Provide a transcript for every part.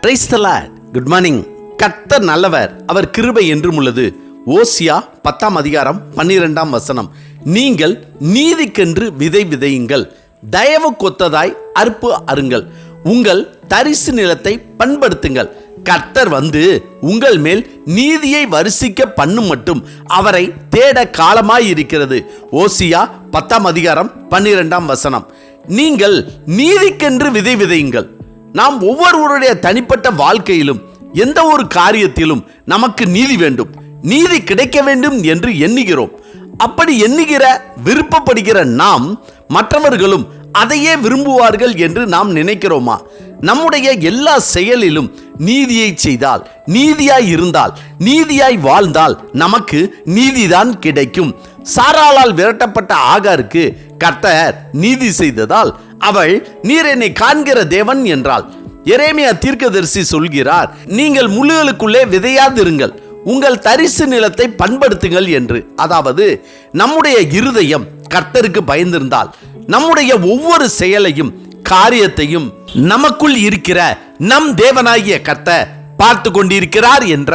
Praise the Lord. Good morning. கர்த்தர் நல்லவர், அவர் கிருபை என்றும் உள்ளது. ஓசியா 10:12. நீங்கள் நீதிக்கென்று விதை விதையுங்கள், தயவு கொத்ததாய் அறுப்பு அருங்கள், உங்கள் தரிசு நிலத்தை பண்படுத்துங்கள். கர்த்தர் வந்து உங்கள் மேல் நீதியை வரிசிக்க பண்ணும் மட்டும் அவரை தேட காலமாயிருக்கிறது. ஓசியா 10:12. நீங்கள் நீதிக்கென்று விதை விதையுங்கள். நாம் ஒவ்வொருவருடைய தனிப்பட்ட வாழ்க்கையிலும் எந்த ஒரு காரியத்திலும் நமக்கு நீதி வேண்டும், நீதி கிடைக்க வேண்டும் என்று எண்ணுகிறோம். அப்படி எண்ணுகிற விருப்பப்படுகிற நாம் மற்றவர்களும் அதையே விரும்புவார்கள் என்று நாம் நினைக்கிறோமா? நம்முடைய எல்லா செயலிலும் நீதியை செய்தால், நீதியாய் இருந்தால், நீதியாய் வாழ்ந்தால் நமக்கு நீதிதான் கிடைக்கும். சாராளால் விரட்டப்பட்ட ஆகாருக்கு கர்த்தர் நீதி செய்ததால் அவள் நீர் என்னை காண்கிற தேவன் என்றாள். எரேமியா தீர்க்கதரிசி சொல்கிறார், நீங்கள் முள்ளுகளுக்குள்ளே விதையாதிருங்கள், உங்கள் தரிசு நிலத்தை பண்படுத்துங்கள் என்று. அதாவது நம்முடைய இருதயம் கர்த்தருக்கு பயந்திருந்தால் நம்முடைய ஒவ்வொரு செயலையும் காரியத்தையும் நமக்குள் இருக்கிற நம் தேவனாகிய கர்த்தர் பார்த்து கொண்டிருக்கிறார் என்ற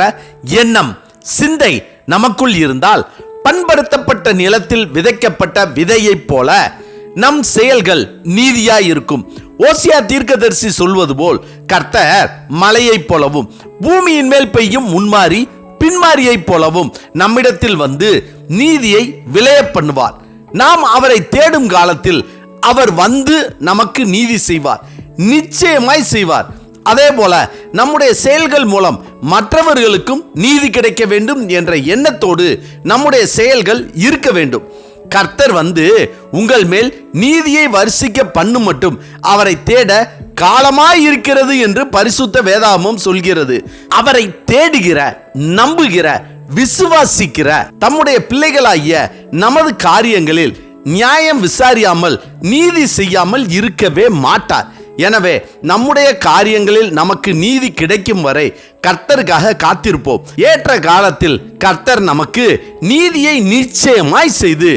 எண்ணம் சிந்தை நமக்குள் இருந்தால் பண்படுத்தப்பட்ட நிலத்தில் விதைக்கப்பட்ட விதையைப் போல நம் செயல்கள் நீதியாயிருக்கும். ஓசியா தீர்க்கதரிசி சொல்வது போல் கர்த்தர் மலையைப் போலவும் பூமியின் மேல் பெய்யும் முன்மாறி பின்மாரியைப் போலவும் நம்மிடத்தில் வந்து நீதியை விளைய பண்ணுவார். நாம் அவரை தேடும் காலத்தில் அவர் வந்து நமக்கு நீதி செய்வார், நிச்சயமாய் செய்வார். அதே போல நம்முடைய செயல்கள் மூலம் மற்றவர்களுக்கும் நீதி கிடைக்க வேண்டும் என்ற எண்ணத்தோடு நம்முடைய செயல்கள் இருக்க வேண்டும். கர்த்தர் வந்து உங்கள் மேல் நீதியை வரிசிக்க பண்ணும் மட்டும் அவரை தேட காலமாய் இருக்கிறது என்று பரிசுத்த வேதாகமம் சொல்கிறது. அவரை தேடுகிற, நம்புகிற, விசுவாசிக்கிற தம்முடைய பிள்ளைகளாகிய நமது காரியங்களில் நியாயம் விசாரியாமல் நீதி செய்யாமல் இருக்கவே மாட்டார். எனவே நம்முடைய காரியங்களில் நமக்கு நீதி கிடைக்கும் வரை கர்த்தருக்காக காத்திருப்போம். ஏற்ற காலத்தில் கர்த்தர் நமக்கு நீதியை நிச்சயமாய் செய்து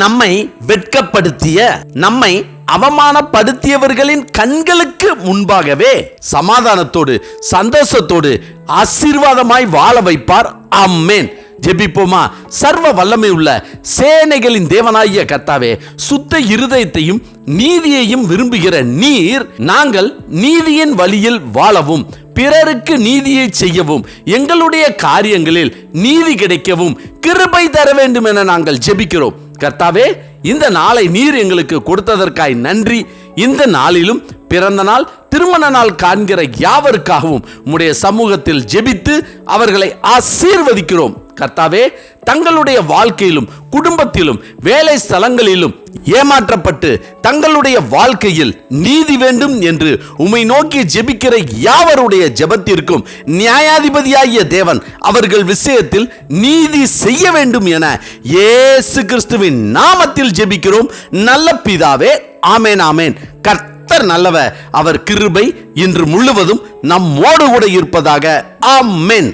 நம்மை வெட்கப்படுத்திய, நம்மை அவமானப்படுத்தியவர்களின் கண்களுக்கு முன்பாகவே சமாதானத்தோடு சந்தோஷத்தோடு ஆசீர்வாதமாய் வாழ வைப்பார். ஆமென். ஜெபிப்போமா. சர்வ வல்லமை உள்ள சேனைகளின் தேவனாகிய கர்த்தாவே, சுத்த இருதயத்தையும் நீதியையும் விரும்புகிற நீர், நாங்கள் நீதியின் வழியில் வாழவும் பிறருக்கு நீதியை செய்யவும் எங்களுடைய காரியங்களில் நீதி கிடைக்கவும் கிருபை தர வேண்டும் என நாங்கள் ஜெபிக்கிறோம். கர்த்தாவே, இந்த நாளை நீர் எங்களுக்கு கொடுத்ததற்காய் நன்றி. இந்த நாளிலும் பிறந்த நாள், திருமண நாள் காண்கிற யாவருக்காகவும் உம்முடைய சமூகத்தில் ஜெபித்து அவர்களை ஆசீர்வதிக்கிறோம். கர்த்தாவே, தங்களுடைய வாழ்க்கையிலும் குடும்பத்திலும் வேலை ஸ்தலங்களிலும் ஏமாற்றப்பட்டு தங்களுடைய வாழ்க்கையில் நீதி வேண்டும் என்று உம்மை நோக்கி ஜெபிக்கிற யாவருடைய ஜெபத்திற்கும் நியாயாதிபதியாகிய தேவன் அவர்கள் விஷயத்தில் நீதி செய்ய வேண்டும் என இயேசு கிறிஸ்துவின் நாமத்தில் ஜெபிக்கிறோம் நல்ல பிதாவே. ஆமென், ஆமென். கர்த்தர் நல்லவர், அவர் கிருபை இன்று முழுவதும் நம்மோடு கூட இருப்பதாக. ஆமென்.